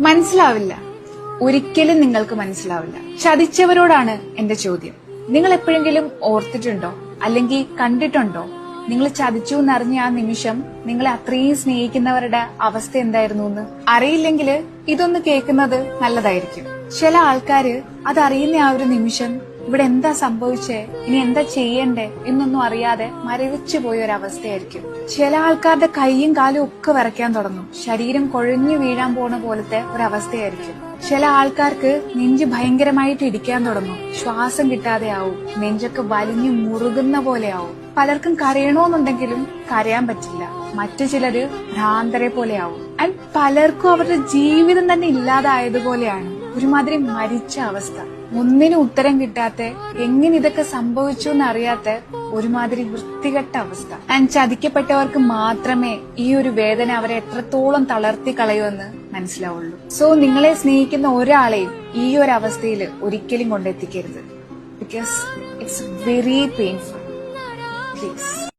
മനസ്സിലാവില്ല, ഒരിക്കലും നിങ്ങൾക്ക് മനസ്സിലാവില്ല. ചതിച്ചവരോടാണ് എന്റെ ചോദ്യം. നിങ്ങൾ എപ്പോഴെങ്കിലും ഓർത്തിട്ടുണ്ടോ അല്ലെങ്കിൽ കണ്ടിട്ടുണ്ടോ നിങ്ങൾ ചതിച്ചു എന്നറിഞ്ഞ ആ നിമിഷം നിങ്ങളെ അത്രയും സ്നേഹിക്കുന്നവരുടെ അവസ്ഥ എന്തായിരുന്നു എന്ന്? അറിയില്ലെങ്കിൽ ഇതൊന്ന് കേൾക്കുന്നത് നല്ലതായിരിക്കും. ചില ആൾക്കാര് അതറിയുന്ന ആ ഒരു നിമിഷം ഇവിടെ എന്താ സംഭവിച്ചേ, ഇനി എന്താ ചെയ്യണ്ടേ എന്നൊന്നും അറിയാതെ മരവിച്ചു പോയ ഒരവസ്ഥയായിരിക്കും. ചില ആൾക്കാരുടെ കൈയും കാലും ഒക്കെ വിറയ്ക്കാൻ തുടങ്ങും, ശരീരം കുഴഞ്ഞു വീഴാൻ പോണ പോലത്തെ ഒരവസ്ഥയായിരിക്കും. ചില ആൾക്കാർക്ക് നെഞ്ച് ഭയങ്കരമായിട്ട് ഇടിക്കാൻ തുടങ്ങും, ശ്വാസം കിട്ടാതെ ആവും, നെഞ്ചൊക്കെ വലിഞ്ഞു മുറുകുന്ന പോലെ ആവും. പലർക്കും കരയണോന്നുണ്ടെങ്കിലും കരയാൻ പറ്റില്ല. മറ്റു ചിലര് ഭ്രാന്തരെ പോലെ ആവും. ആൻഡ് പലർക്കും അവരുടെ ജീവിതം തന്നെ ഇല്ലാതായതുപോലെയാണ്, ഒരുമാതിരി മരിച്ച അവസ്ഥ. ഒന്നിനും ഉത്തരം കിട്ടാത്ത, എങ്ങനെ ഇതൊക്കെ സംഭവിച്ചു എന്നറിയാത്ത ഒരുമാതിരി വൃത്തികെട്ട അവസ്ഥ. ആൻഡ് ചതിക്കപ്പെട്ടവർക്ക് മാത്രമേ ഈ ഒരു വേദന അവരെ എത്രത്തോളം തളർത്തി കളയുമെന്ന് മനസ്സിലാവുള്ളൂ. സോ നിങ്ങളെ സ്നേഹിക്കുന്ന ഒരാളെയും ഈ ഒരു അവസ്ഥയിൽ ഒരിക്കലും കൊണ്ടെത്തിക്കരുത്. Because it's very painful. Please.